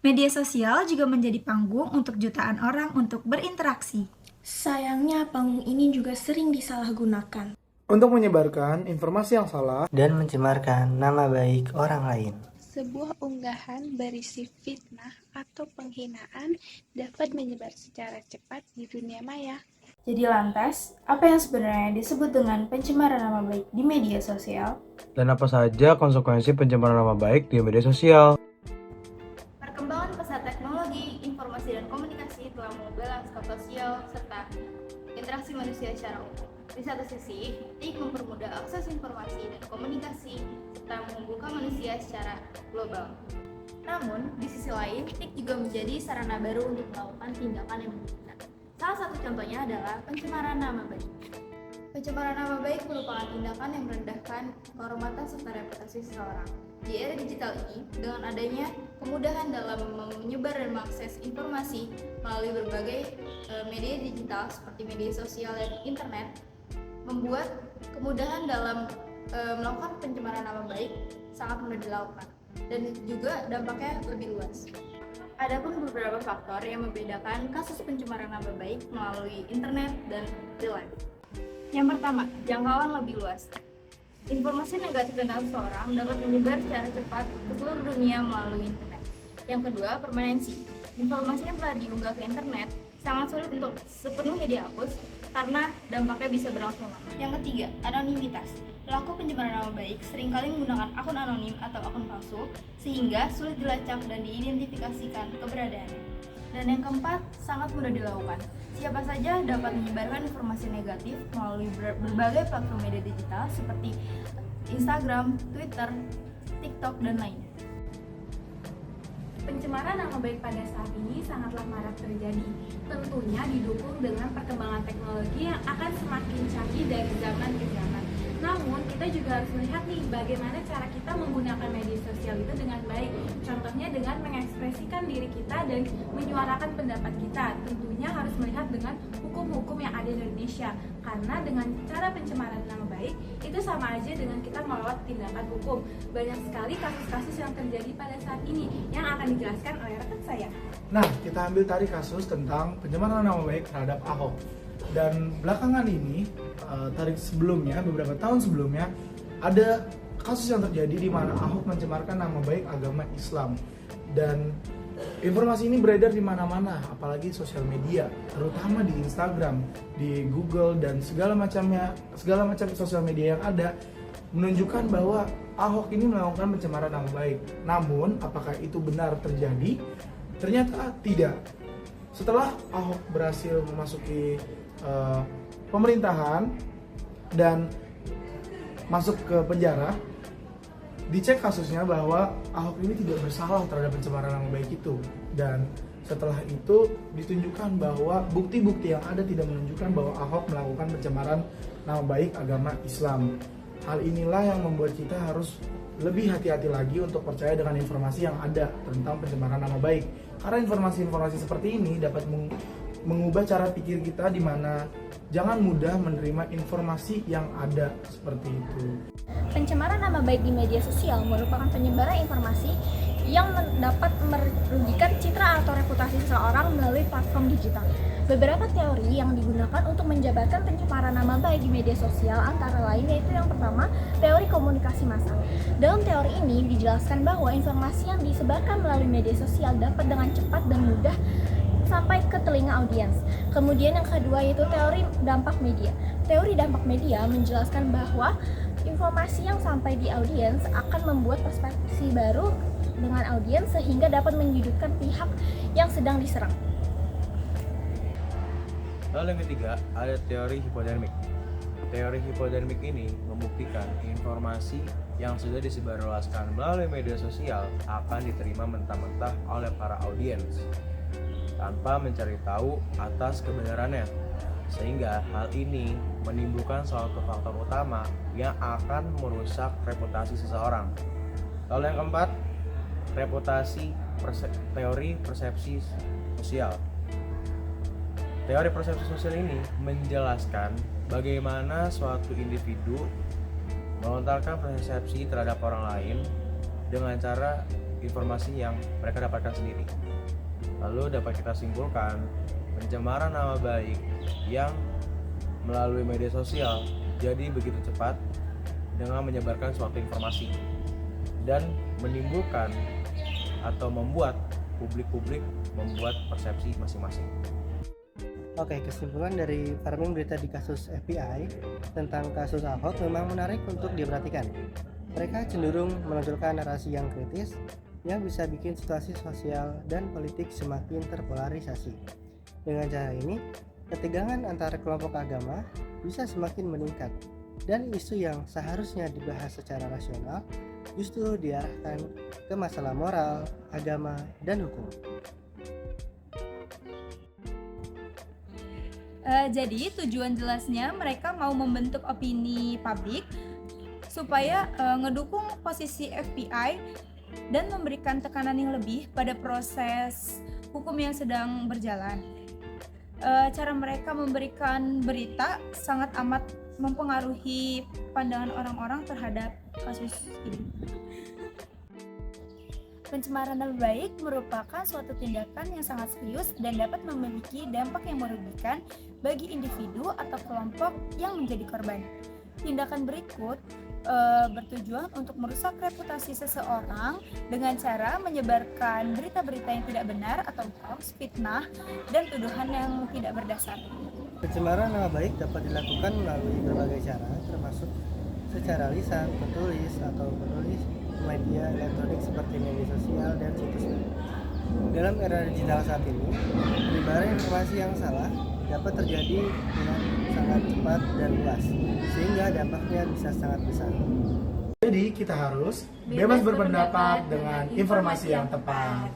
Media sosial juga menjadi panggung untuk jutaan orang untuk berinteraksi. Sayangnya panggung ini juga sering disalahgunakan untuk menyebarkan informasi yang salah dan mencemarkan nama baik orang lain. Sebuah unggahan berisi fitnah atau penghinaan dapat menyebar secara cepat di dunia maya. Jadi lantas, apa yang sebenarnya disebut dengan pencemaran nama baik di media sosial? dan apa saja konsekuensi pencemaran nama baik di media sosial. Perkembangan pesat teknologi, informasi dan komunikasi telah mengubah lanskap sosial serta interaksi manusia secara umum. Di satu sisi, TIK mempermudah akses informasi dan komunikasi serta menghubungkan manusia secara global. Namun, di sisi lain, TIK juga menjadi sarana baru untuk melakukan tindakan yang merugikan. Salah satu contohnya adalah pencemaran nama baik. Pencemaran nama baik merupakan tindakan yang merendahkan kehormatan serta reputasi seseorang. Di era digital ini, dengan adanya kemudahan dalam menyebar dan mengakses informasi melalui berbagai media digital seperti media sosial dan internet, membuat kemudahan dalam melakukan pencemaran nama baik sangat mudah dilakukan dan juga dampaknya lebih luas. Adapun beberapa faktor yang membedakan kasus pencemaran nama baik melalui internet dan real life. Yang pertama, jangkauan lebih luas. Informasi negatif tentang seseorang dapat menyebar secara cepat ke seluruh dunia melalui internet. Yang kedua, permanensi. Informasi yang telah diunggah ke internet sangat sulit untuk sepenuhnya dihapus karena dampaknya bisa berlangsung lama. Yang ketiga, anonimitas. Pelaku pencemaran nama baik seringkali menggunakan akun anonim atau akun palsu sehingga sulit dilacak dan diidentifikasikan keberadaannya. Dan yang keempat, sangat mudah dilakukan. Siapa saja dapat menyebarkan informasi negatif melalui berbagai platform media digital seperti Instagram, Twitter, TikTok, dan lainnya. Pencemaran nama baik pada saat ini sangatlah marak terjadi. Tentunya didukung dengan perkembangan teknologi yang akan semakin canggih dari zaman ke zaman. Namun, kita juga harus melihat nih bagaimana cara kita menggunakan media sosial itu dengan baik. Contohnya dengan mengekspresikan diri kita dan menyuarakan pendapat kita. Tentunya harus melihat dengan hukum-hukum yang ada di Indonesia. Karena dengan cara pencemaran nama baik, itu sama aja dengan kita melewat tindakan hukum. Banyak sekali kasus-kasus yang terjadi pada saat ini yang akan dijelaskan oleh rekan saya. Nah, kita ambil tadi kasus tentang pencemaran nama baik terhadap Ahok. Dan belakangan ini, tarik sebelumnya, beberapa tahun sebelumnya, ada kasus yang terjadi di mana Ahok mencemarkan nama baik agama Islam. Dan informasi ini beredar di mana-mana, apalagi sosial media, terutama di Instagram, di Google, dan segala macam sosial media yang ada, menunjukkan bahwa Ahok ini melakukan pencemaran nama baik. Namun, apakah itu benar terjadi? Ternyata tidak. Setelah Ahok berhasil memasuki pemerintahan dan masuk ke penjara, dicek kasusnya bahwa Ahok ini tidak bersalah terhadap pencemaran nama baik itu. Dan setelah itu ditunjukkan bahwa bukti-bukti yang ada tidak menunjukkan bahwa Ahok melakukan pencemaran nama baik agama Islam. Hal inilah yang membuat kita harus lebih hati-hati lagi untuk percaya dengan informasi yang ada tentang pencemaran nama baik. Karena informasi-informasi seperti ini dapat mengubah cara pikir kita, di mana jangan mudah menerima informasi yang ada seperti itu. Pencemaran nama baik di media sosial merupakan penyebaran informasi yang dapat merugikan citra atau reputasi seseorang melalui platform digital. Beberapa teori yang digunakan untuk menjabarkan pencemaran nama baik di media sosial antara lain yaitu yang pertama, teori komunikasi massal. Dalam teori ini dijelaskan bahwa informasi yang disebarkan melalui media sosial dapat dengan cepat dan mudah sampai ke telinga audiens. Kemudian yang kedua yaitu teori dampak media. Teori dampak media menjelaskan bahwa informasi yang sampai di audiens akan membuat perspektif baru dengan audiens sehingga dapat menyudutkan pihak yang sedang diserang. Lalu yang ketiga, ada teori hipodermik. Teori hipodermik ini membuktikan informasi yang sudah disebarluaskan melalui media sosial akan diterima mentah-mentah oleh para audiens tanpa mencari tahu atas kebenarannya, sehingga hal ini menimbulkan suatu faktor utama yang akan merusak reputasi seseorang. Lalu yang keempat, teori persepsi sosial. Teori persepsi sosial ini menjelaskan bagaimana suatu individu melontarkan persepsi terhadap orang lain dengan cara informasi yang mereka dapatkan sendiri. Lalu dapat kita simpulkan, pencemaran nama baik yang melalui media sosial jadi begitu cepat dengan menyebarkan suatu informasi dan menimbulkan atau membuat publik membuat persepsi masing-masing. Oke, kesimpulan dari framing berita di kasus FBI tentang kasus Ahok memang menarik untuk diperhatikan. Mereka cenderung menonjolkan narasi yang kritis yang bisa bikin situasi sosial dan politik semakin terpolarisasi. Dengan cara ini, ketegangan antara kelompok agama bisa semakin meningkat dan isu yang seharusnya dibahas secara rasional justru diarahkan ke masalah moral, agama, dan hukum. Jadi tujuan jelasnya mereka mau membentuk opini publik supaya ngedukung posisi FBI dan memberikan tekanan yang lebih pada proses hukum yang sedang berjalan. Cara mereka memberikan berita sangat amat mempengaruhi pandangan orang-orang terhadap kasus ini. Pencemaran nama baik merupakan suatu tindakan yang sangat serius dan dapat memiliki dampak yang merugikan bagi individu atau kelompok yang menjadi korban. Tindakan berikut bertujuan untuk merusak reputasi seseorang dengan cara menyebarkan berita-berita yang tidak benar atau hoax, fitnah, dan tuduhan yang tidak berdasar. Pencemaran nama baik dapat dilakukan melalui berbagai cara, termasuk secara lisan, tertulis, atau menulis media elektronik seperti media sosial dan situs web. Dalam era digital saat ini, penyebaran informasi yang salah dapat terjadi dengan sangat cepat dan luas, sehingga dampaknya bisa sangat besar. Jadi kita harus bebas berpendapat dengan informasi yang tepat.